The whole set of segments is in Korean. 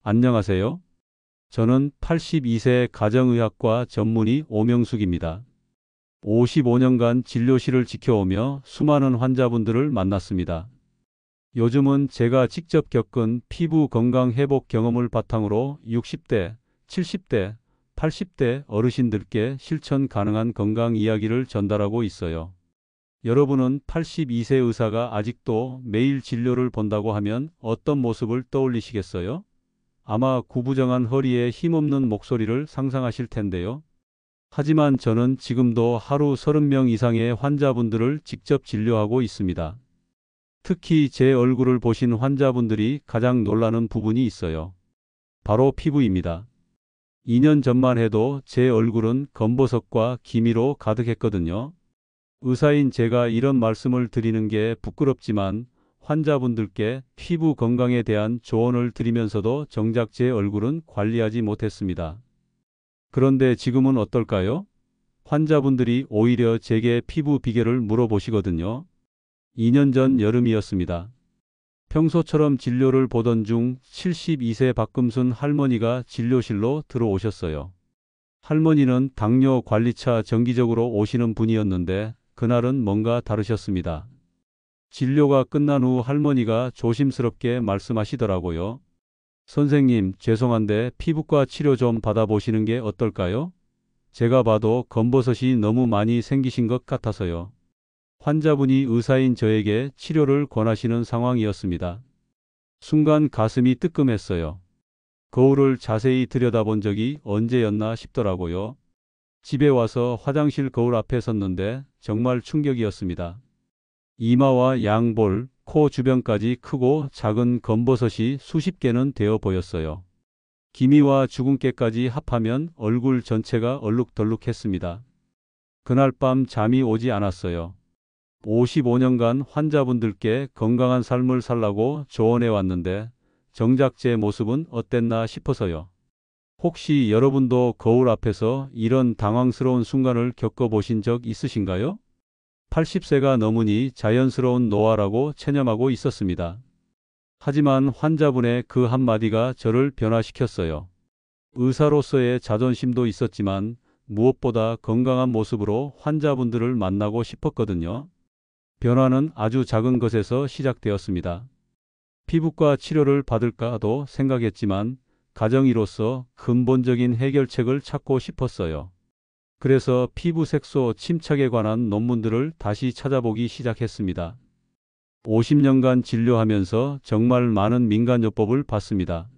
안녕하세요. 저는 82세 가정의학과 전문의 오명숙입니다. 55년간 진료실을 지켜오며 수많은 환자분들을 만났습니다. 요즘은 제가 직접 겪은 피부 건강 회복 경험을 바탕으로 60대, 70대, 80대 어르신들께 실천 가능한 건강 이야기를 전달하고 있어요. 여러분은 82세 의사가 아직도 매일 진료를 본다고 하면 어떤 모습을 떠올리시겠어요? 아마 구부정한 허리에 힘없는 목소리를 상상하실 텐데요. 하지만 저는 지금도 하루 30명 이상의 환자분들을 직접 진료하고 있습니다. 특히 제 얼굴을 보신 환자분들이 가장 놀라는 부분이 있어요. 바로 피부입니다. 2년 전만 해도 제 얼굴은 검버섯과 기미로 가득했거든요. 의사인 제가 이런 말씀을 드리는 게 부끄럽지만 환자분들께 피부 건강에 대한 조언을 드리면서도 정작 제 얼굴은 관리하지 못했습니다. 그런데 지금은 어떨까요? 환자분들이 오히려 제게 피부 비결을 물어보시거든요. 2년 전 여름이었습니다. 평소처럼 진료를 보던 중 72세 박금순 할머니가 진료실로 들어오셨어요. 할머니는 당뇨 관리차 정기적으로 오시는 분이었는데 그날은 뭔가 다르셨습니다. 진료가 끝난 후 할머니가 조심스럽게 말씀하시더라고요. 선생님, 죄송한데 피부과 치료 좀 받아보시는 게 어떨까요? 제가 봐도 검버섯이 너무 많이 생기신 것 같아서요. 환자분이 의사인 저에게 치료를 권하시는 상황이었습니다. 순간 가슴이 뜨끔했어요. 거울을 자세히 들여다본 적이 언제였나 싶더라고요. 집에 와서 화장실 거울 앞에 섰는데 정말 충격이었습니다. 이마와 양볼, 코 주변까지 크고 작은 검버섯이 수십 개는 되어 보였어요. 기미와 주근깨까지 합하면 얼굴 전체가 얼룩덜룩했습니다. 그날 밤 잠이 오지 않았어요. 55년간 환자분들께 건강한 삶을 살라고 조언해 왔는데 정작 제 모습은 어땠나 싶어서요. 혹시 여러분도 거울 앞에서 이런 당황스러운 순간을 겪어보신 적 있으신가요? 80세가 넘으니 자연스러운 노화라고 체념하고 있었습니다. 하지만 환자분의 그 한마디가 저를 변화시켰어요. 의사로서의 자존심도 있었지만 무엇보다 건강한 모습으로 환자분들을 만나고 싶었거든요. 변화는 아주 작은 것에서 시작되었습니다. 피부과 치료를 받을까도 생각했지만 가정의로서 근본적인 해결책을 찾고 싶었어요. 그래서 피부 색소 침착에 관한 논문들을 다시 찾아보기 시작했습니다. 50년간 진료하면서 정말 많은 민간요법을 봤습니다.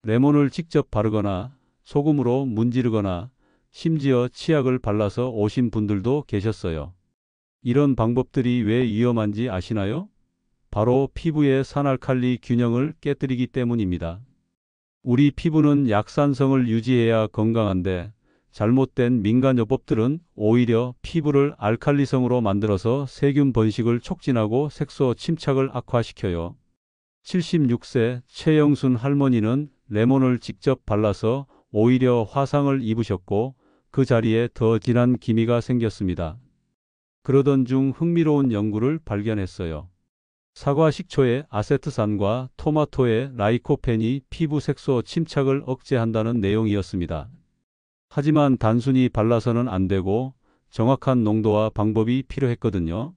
레몬을 직접 바르거나 소금으로 문지르거나 심지어 치약을 발라서 오신 분들도 계셨어요. 이런 방법들이 왜 위험한지 아시나요? 바로 피부의 산알칼리 균형을 깨뜨리기 때문입니다. 우리 피부는 약산성을 유지해야 건강한데 잘못된 민간요법들은 오히려 피부를 알칼리성으로 만들어서 세균 번식을 촉진하고 색소 침착을 악화시켜요. 76세 최영순 할머니는 레몬을 직접 발라서 오히려 화상을 입으셨고 그 자리에 더 진한 기미가 생겼습니다. 그러던 중 흥미로운 연구를 발견했어요. 사과 식초의 아세트산과 토마토의 라이코펜이 피부 색소 침착을 억제한다는 내용이었습니다. 하지만 단순히 발라서는 안 되고 정확한 농도와 방법이 필요했거든요.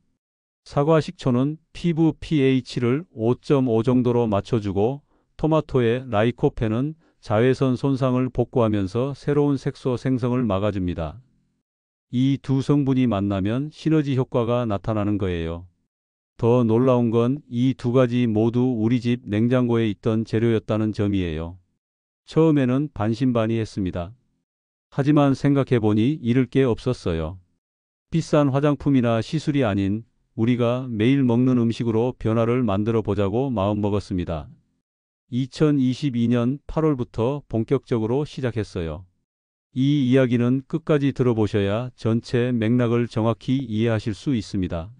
사과 식초는 피부 pH를 5.5 정도로 맞춰주고 토마토의 라이코펜은 자외선 손상을 복구하면서 새로운 색소 생성을 막아줍니다. 이 두 성분이 만나면 시너지 효과가 나타나는 거예요. 더 놀라운 건 이 두 가지 모두 우리 집 냉장고에 있던 재료였다는 점이에요. 처음에는 반신반의했습니다. 하지만 생각해보니 잃을 게 없었어요. 비싼 화장품이나 시술이 아닌 우리가 매일 먹는 음식으로 변화를 만들어 보자고 마음먹었습니다. 2022년 8월부터 본격적으로 시작했어요. 이 이야기는 끝까지 들어보셔야 전체 맥락을 정확히 이해하실 수 있습니다.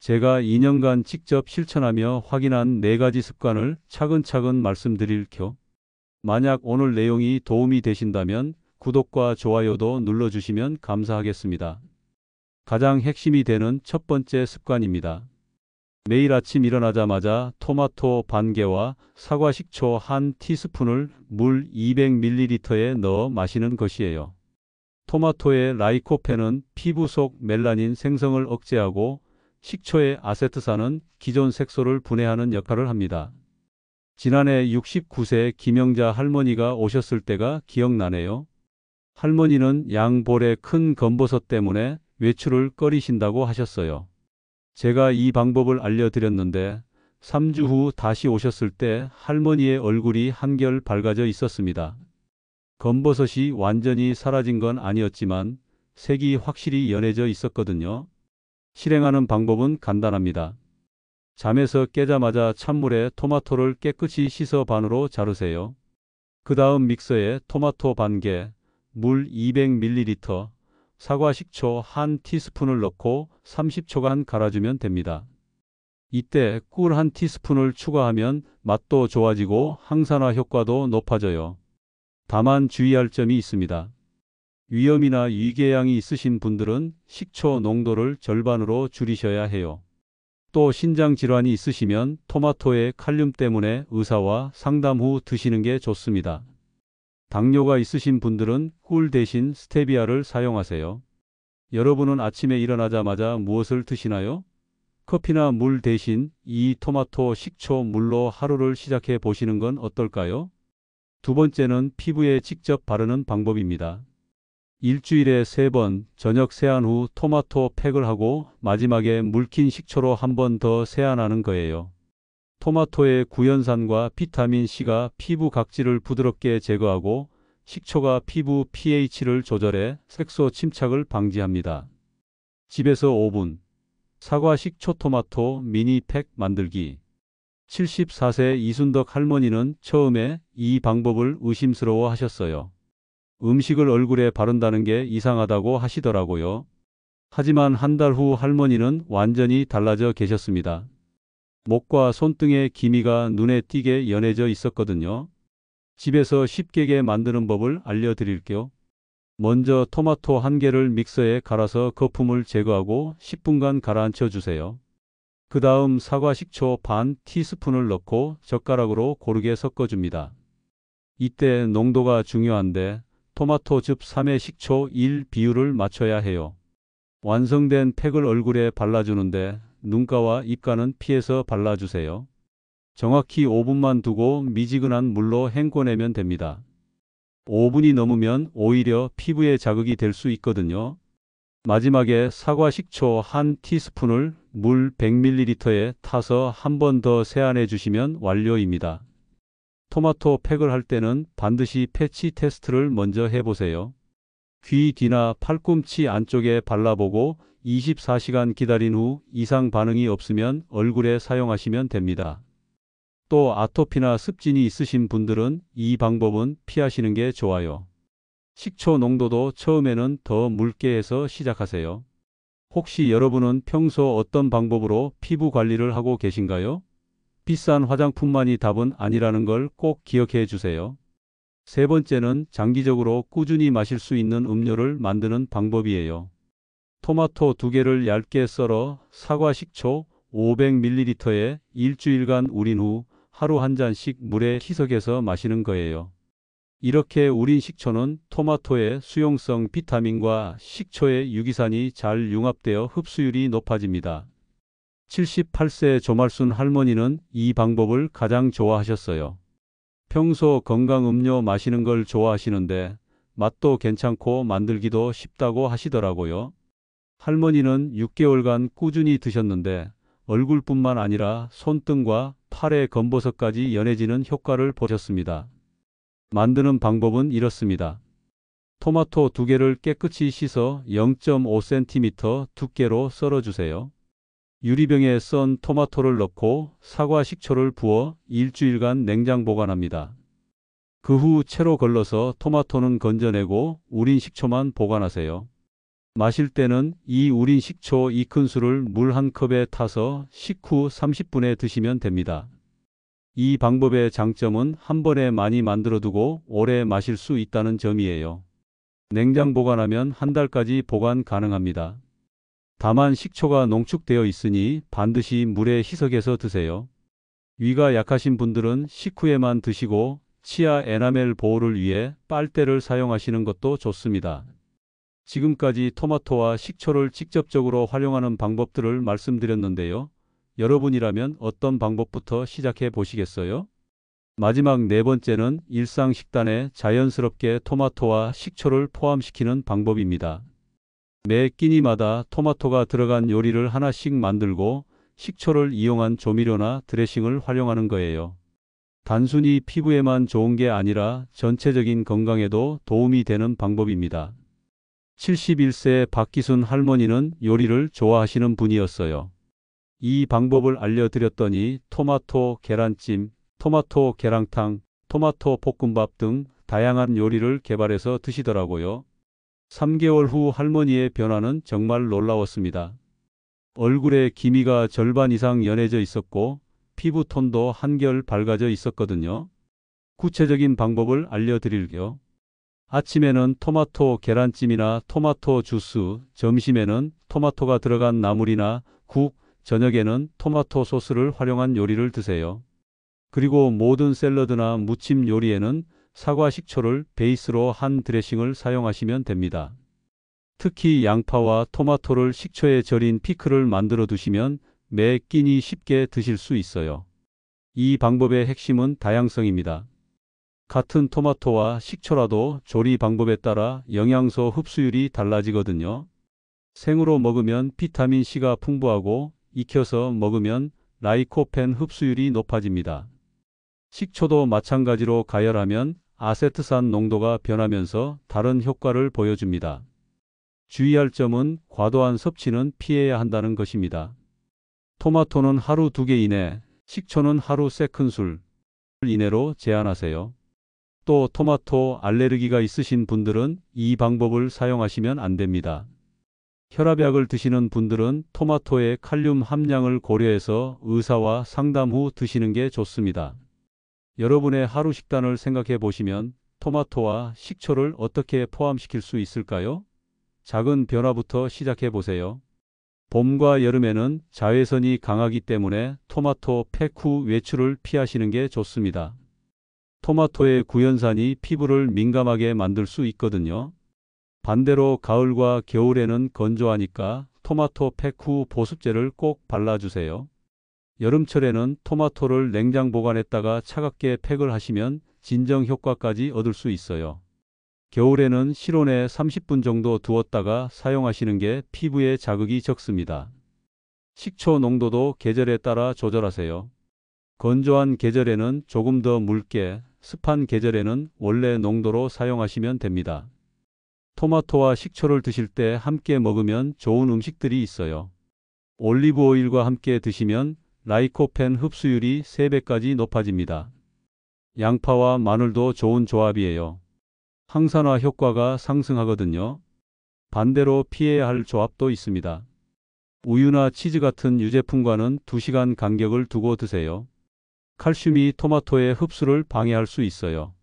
제가 2년간 직접 실천하며 확인한 4가지 습관을 차근차근 말씀드릴게요. 만약 오늘 내용이 도움이 되신다면 구독과 좋아요도 눌러주시면 감사하겠습니다. 가장 핵심이 되는 첫 번째 습관입니다. 매일 아침 일어나자마자 토마토 반 개와 사과 식초 1티스푼을 물 200ml에 넣어 마시는 것이에요. 토마토의 라이코펜은 피부 속 멜라닌 생성을 억제하고 식초의 아세트산은 기존 색소를 분해하는 역할을 합니다. 지난해 69세 김영자 할머니가 오셨을 때가 기억나네요. 할머니는 양볼에 큰 검버섯 때문에 외출을 꺼리신다고 하셨어요. 제가 이 방법을 알려드렸는데 3주 후 다시 오셨을 때 할머니의 얼굴이 한결 밝아져 있었습니다. 검버섯이 완전히 사라진 건 아니었지만 색이 확실히 연해져 있었거든요. 실행하는 방법은 간단합니다. 잠에서 깨자마자 찬물에 토마토를 깨끗이 씻어 반으로 자르세요. 그 다음 믹서에 토마토 반 개, 물 200ml, 사과 식초 1티스푼을 넣고 30초간 갈아주면 됩니다. 이때 꿀 1티스푼을 추가하면 맛도 좋아지고 항산화 효과도 높아져요. 다만 주의할 점이 있습니다. 위염이나 위궤양이 있으신 분들은 식초 농도를 절반으로 줄이셔야 해요. 또 신장 질환이 있으시면 토마토의 칼륨 때문에 의사와 상담 후 드시는 게 좋습니다. 당뇨가 있으신 분들은 꿀 대신 스테비아를 사용하세요. 여러분은 아침에 일어나자마자 무엇을 드시나요? 커피나 물 대신 이 토마토 식초 물로 하루를 시작해 보시는 건 어떨까요? 두 번째는 피부에 직접 바르는 방법입니다. 일주일에 3번 저녁 세안 후 토마토 팩을 하고 마지막에 물킨 식초로 한 번 더 세안하는 거예요. 토마토의 구연산과 비타민C가 피부 각질을 부드럽게 제거하고 식초가 피부 pH를 조절해 색소 침착을 방지합니다. 집에서 5분 사과 식초 토마토 미니 팩 만들기. 74세 이순덕 할머니는 처음에 이 방법을 의심스러워 하셨어요. 음식을 얼굴에 바른다는 게 이상하다고 하시더라고요. 하지만 한 달 후 할머니는 완전히 달라져 계셨습니다. 목과 손등의 기미가 눈에 띄게 연해져 있었거든요. 집에서 쉽게 만드는 법을 알려드릴게요. 먼저 토마토 1개를 믹서에 갈아서 거품을 제거하고 10분간 가라앉혀 주세요. 그 다음 사과 식초 반 티스푼을 넣고 젓가락으로 고르게 섞어줍니다. 이때 농도가 중요한데 토마토즙 3에 식초 1 비율을 맞춰야 해요. 완성된 팩을 얼굴에 발라주는데 눈가와 입가는 피해서 발라주세요. 정확히 5분만 두고 미지근한 물로 헹궈내면 됩니다. 5분이 넘으면 오히려 피부에 자극이 될 수 있거든요. 마지막에 사과 식초 1티스푼을 물 100ml에 타서 한 번 더 세안해 주시면 완료입니다. 토마토 팩을 할 때는 반드시 패치 테스트를 먼저 해보세요. 귀 뒤나 팔꿈치 안쪽에 발라보고 24시간 기다린 후 이상 반응이 없으면 얼굴에 사용하시면 됩니다. 또 아토피나 습진이 있으신 분들은 이 방법은 피하시는 게 좋아요. 식초 농도도 처음에는 더 묽게 해서 시작하세요. 혹시 여러분은 평소 어떤 방법으로 피부 관리를 하고 계신가요? 비싼 화장품만이 답은 아니라는 걸 꼭 기억해 주세요. 세 번째는 장기적으로 꾸준히 마실 수 있는 음료를 만드는 방법이에요. 토마토 2개를 얇게 썰어 사과 식초 500ml에 일주일간 우린 후 하루 한 잔씩 물에 희석해서 마시는 거예요. 이렇게 우린 식초는 토마토의 수용성 비타민과 식초의 유기산이 잘 융합되어 흡수율이 높아집니다. 78세 조말순 할머니는 이 방법을 가장 좋아하셨어요. 평소 건강 음료 마시는 걸 좋아하시는데 맛도 괜찮고 만들기도 쉽다고 하시더라고요. 할머니는 6개월간 꾸준히 드셨는데 얼굴뿐만 아니라 손등과 팔의 검버섯까지 연해지는 효과를 보셨습니다. 만드는 방법은 이렇습니다. 토마토 2개를 깨끗이 씻어 0.5cm 두께로 썰어주세요. 유리병에 썬 토마토를 넣고 사과 식초를 부어 일주일간 냉장 보관합니다. 그 후 채로 걸러서 토마토는 건져내고 우린 식초만 보관하세요. 마실 때는 이 우린 식초 2큰술을 물 1컵에 타서 식후 30분에 드시면 됩니다. 이 방법의 장점은 한 번에 많이 만들어두고 오래 마실 수 있다는 점이에요. 냉장 보관하면 한 달까지 보관 가능합니다. 다만 식초가 농축되어 있으니 반드시 물에 희석해서 드세요. 위가 약하신 분들은 식후에만 드시고 치아 에나멜 보호를 위해 빨대를 사용하시는 것도 좋습니다. 지금까지 토마토와 식초를 직접적으로 활용하는 방법들을 말씀드렸는데요. 여러분이라면 어떤 방법부터 시작해 보시겠어요? 마지막 네 번째는 일상 식단에 자연스럽게 토마토와 식초를 포함시키는 방법입니다. 매 끼니마다 토마토가 들어간 요리를 하나씩 만들고 식초를 이용한 조미료나 드레싱을 활용하는 거예요. 단순히 피부에만 좋은 게 아니라 전체적인 건강에도 도움이 되는 방법입니다. 71세 박기순 할머니는 요리를 좋아하시는 분이었어요. 이 방법을 알려드렸더니 토마토 계란찜, 토마토 계란탕, 토마토 볶음밥 등 다양한 요리를 개발해서 드시더라고요. 3개월 후 할머니의 변화는 정말 놀라웠습니다. 얼굴에 기미가 절반 이상 연해져 있었고 피부톤도 한결 밝아져 있었거든요. 구체적인 방법을 알려드릴게요. 아침에는 토마토 계란찜이나 토마토 주스, 점심에는 토마토가 들어간 나물이나 국, 저녁에는 토마토 소스를 활용한 요리를 드세요. 그리고 모든 샐러드나 무침 요리에는 사과 식초를 베이스로 한 드레싱을 사용하시면 됩니다. 특히 양파와 토마토를 식초에 절인 피클을 만들어 두시면 매 끼니 쉽게 드실 수 있어요. 이 방법의 핵심은 다양성입니다. 같은 토마토와 식초라도 조리 방법에 따라 영양소 흡수율이 달라지거든요. 생으로 먹으면 비타민C가 풍부하고 익혀서 먹으면 라이코펜 흡수율이 높아집니다. 식초도 마찬가지로 가열하면 아세트산 농도가 변하면서 다른 효과를 보여줍니다. 주의할 점은 과도한 섭취는 피해야 한다는 것입니다. 토마토는 하루 2개 이내, 식초는 하루 3큰술 이내로 제한하세요. 또 토마토 알레르기가 있으신 분들은 이 방법을 사용하시면 안 됩니다. 혈압약을 드시는 분들은 토마토의 칼륨 함량을 고려해서 의사와 상담 후 드시는 게 좋습니다. 여러분의 하루 식단을 생각해 보시면 토마토와 식초를 어떻게 포함시킬 수 있을까요? 작은 변화부터 시작해 보세요. 봄과 여름에는 자외선이 강하기 때문에 토마토 팩 후 외출을 피하시는 게 좋습니다. 토마토의 구연산이 피부를 민감하게 만들 수 있거든요. 반대로 가을과 겨울에는 건조하니까 토마토 팩 후 보습제를 꼭 발라주세요. 여름철에는 토마토를 냉장 보관했다가 차갑게 팩을 하시면 진정 효과까지 얻을 수 있어요. 겨울에는 실온에 30분 정도 두었다가 사용하시는 게 피부에 자극이 적습니다. 식초 농도도 계절에 따라 조절하세요. 건조한 계절에는 조금 더 묽게, 습한 계절에는 원래 농도로 사용하시면 됩니다. 토마토와 식초를 드실 때 함께 먹으면 좋은 음식들이 있어요. 올리브 오일과 함께 드시면 라이코펜 흡수율이 3배까지 높아집니다. 양파와 마늘도 좋은 조합이에요. 항산화 효과가 상승하거든요. 반대로 피해야 할 조합도 있습니다. 우유나 치즈 같은 유제품과는 2시간 간격을 두고 드세요. 칼슘이 토마토의 흡수를 방해할 수 있어요.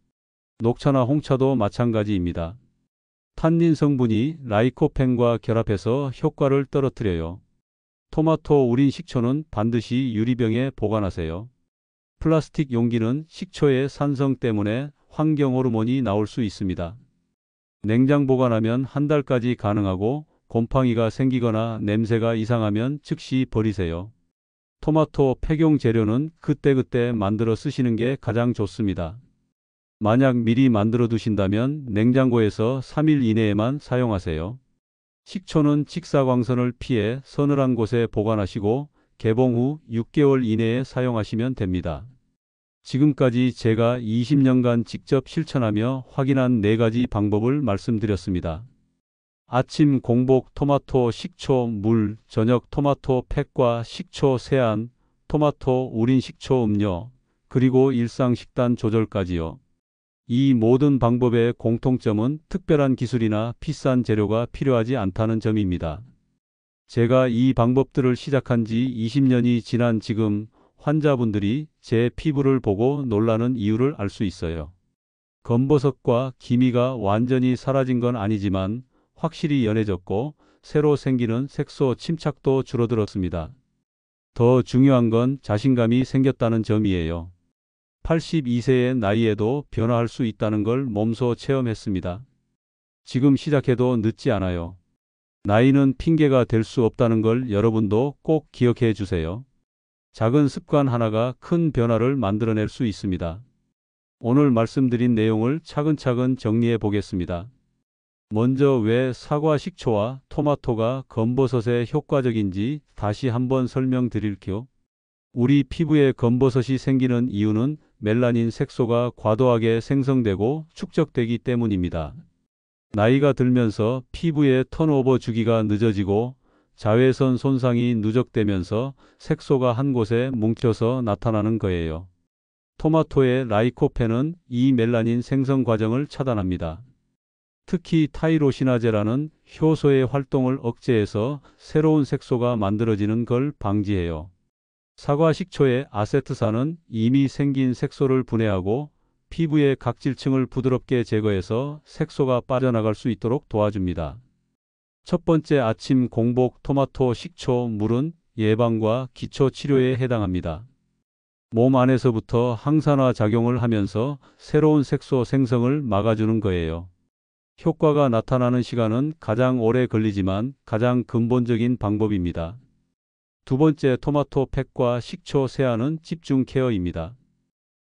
녹차나 홍차도 마찬가지입니다. 탄닌 성분이 라이코펜과 결합해서 효과를 떨어뜨려요. 토마토 우린 식초는 반드시 유리병에 보관하세요. 플라스틱 용기는 식초의 산성 때문에 환경 호르몬이 나올 수 있습니다. 냉장 보관하면 한 달까지 가능하고 곰팡이가 생기거나 냄새가 이상하면 즉시 버리세요. 토마토 폐용 재료는 그때그때 만들어 쓰시는 게 가장 좋습니다. 만약 미리 만들어 두신다면 냉장고에서 3일 이내에만 사용하세요. 식초는 직사광선을 피해 서늘한 곳에 보관하시고 개봉 후 6개월 이내에 사용하시면 됩니다. 지금까지 제가 20년간 직접 실천하며 확인한 4가지 방법을 말씀드렸습니다. 아침 공복 토마토 식초 물, 저녁 토마토 팩과 식초 세안, 토마토 우린 식초 음료, 그리고 일상 식단 조절까지요. 이 모든 방법의 공통점은 특별한 기술이나 비싼 재료가 필요하지 않다는 점입니다. 제가 이 방법들을 시작한 지 20년이 지난 지금 환자분들이 제 피부를 보고 놀라는 이유를 알 수 있어요. 검버섯과 기미가 완전히 사라진 건 아니지만 확실히 연해졌고 새로 생기는 색소 침착도 줄어들었습니다. 더 중요한 건 자신감이 생겼다는 점이에요. 82세의 나이에도 변화할 수 있다는 걸 몸소 체험했습니다. 지금 시작해도 늦지 않아요. 나이는 핑계가 될 수 없다는 걸 여러분도 꼭 기억해 주세요. 작은 습관 하나가 큰 변화를 만들어낼 수 있습니다. 오늘 말씀드린 내용을 차근차근 정리해 보겠습니다. 먼저 왜 사과 식초와 토마토가 검버섯에 효과적인지 다시 한번 설명드릴게요. 우리 피부에 검버섯이 생기는 이유는 멜라닌 색소가 과도하게 생성되고 축적되기 때문입니다. 나이가 들면서 피부의 턴오버 주기가 늦어지고 자외선 손상이 누적되면서 색소가 한 곳에 뭉쳐서 나타나는 거예요. 토마토의 라이코펜은 이 멜라닌 생성 과정을 차단합니다. 특히 타이로시나제라는 효소의 활동을 억제해서 새로운 색소가 만들어지는 걸 방지해요. 사과 식초의 아세트산은 이미 생긴 색소를 분해하고 피부의 각질층을 부드럽게 제거해서 색소가 빠져나갈 수 있도록 도와줍니다. 첫 번째 아침 공복 토마토 식초 물은 예방과 기초 치료에 해당합니다. 몸 안에서부터 항산화 작용을 하면서 새로운 색소 생성을 막아주는 거예요. 효과가 나타나는 시간은 가장 오래 걸리지만 가장 근본적인 방법입니다. 두 번째 토마토 팩과 식초 세안은 집중 케어입니다.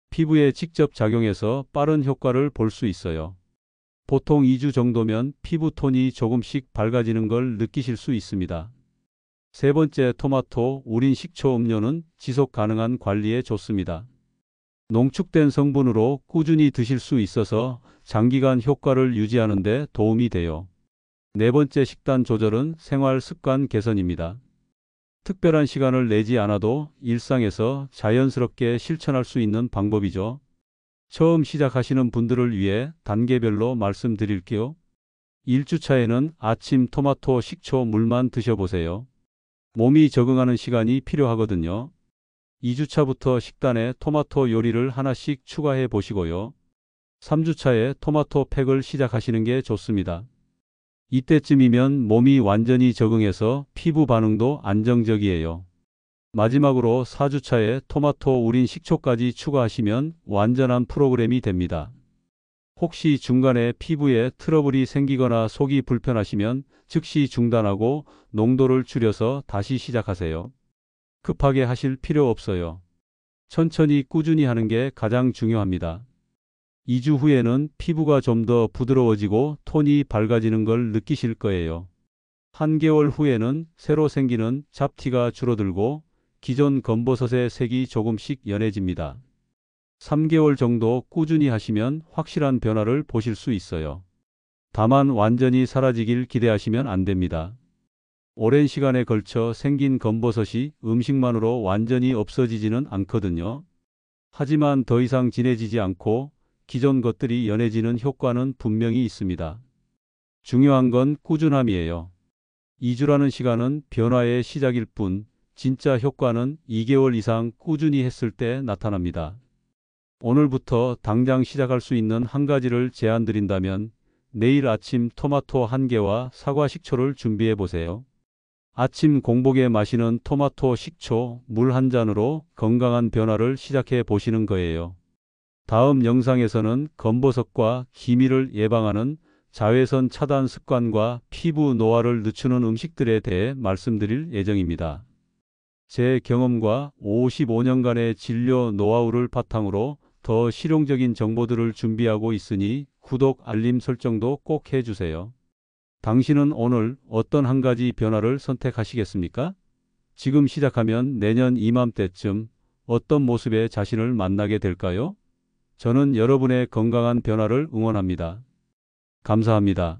피부에 직접 작용해서 빠른 효과를 볼 수 있어요. 보통 2주 정도면 피부 톤이 조금씩 밝아지는 걸 느끼실 수 있습니다. 세 번째 토마토 우린 식초 음료는 지속 가능한 관리에 좋습니다. 농축된 성분으로 꾸준히 드실 수 있어서 장기간 효과를 유지하는 데 도움이 돼요. 네 번째 식단 조절은 생활 습관 개선입니다. 특별한 시간을 내지 않아도 일상에서 자연스럽게 실천할 수 있는 방법이죠. 처음 시작하시는 분들을 위해 단계별로 말씀드릴게요. 1주차에는 아침 토마토 식초 물만 드셔보세요. 몸이 적응하는 시간이 필요하거든요. 2주차부터 식단에 토마토 요리를 하나씩 추가해 보시고요. 3주차에 토마토 팩을 시작하시는 게 좋습니다. 이때쯤이면 몸이 완전히 적응해서 피부 반응도 안정적이에요. 마지막으로 4주차에 토마토 우린 식초까지 추가하시면 완전한 프로그램이 됩니다. 혹시 중간에 피부에 트러블이 생기거나 속이 불편하시면 즉시 중단하고 농도를 줄여서 다시 시작하세요. 급하게 하실 필요 없어요. 천천히 꾸준히 하는 게 가장 중요합니다. 2주 후에는 피부가 좀 더 부드러워지고 톤이 밝아지는 걸 느끼실 거예요. 한 개월 후에는 새로 생기는 잡티가 줄어들고 기존 검버섯의 색이 조금씩 연해집니다. 3개월 정도 꾸준히 하시면 확실한 변화를 보실 수 있어요. 다만 완전히 사라지길 기대하시면 안 됩니다. 오랜 시간에 걸쳐 생긴 검버섯이 음식만으로 완전히 없어지지는 않거든요. 하지만 더 이상 진해지지 않고 기존 것들이 연해지는 효과는 분명히 있습니다. 중요한 건 꾸준함이에요. 2주라는 시간은 변화의 시작일 뿐 진짜 효과는 2개월 이상 꾸준히 했을 때 나타납니다. 오늘부터 당장 시작할 수 있는 한 가지를 제안드린다면 내일 아침 토마토 1개와 사과 식초를 준비해 보세요. 아침 공복에 마시는 토마토 식초 물 한 잔으로 건강한 변화를 시작해 보시는 거예요. 다음 영상에서는 검버섯과 기미를 예방하는 자외선 차단 습관과 피부 노화를 늦추는 음식들에 대해 말씀드릴 예정입니다. 제 경험과 55년간의 진료 노하우를 바탕으로 더 실용적인 정보들을 준비하고 있으니 구독, 알림 설정도 꼭 해주세요. 당신은 오늘 어떤 한 가지 변화를 선택하시겠습니까? 지금 시작하면 내년 이맘때쯤 어떤 모습의 자신을 만나게 될까요? 저는 여러분의 건강한 변화를 응원합니다. 감사합니다.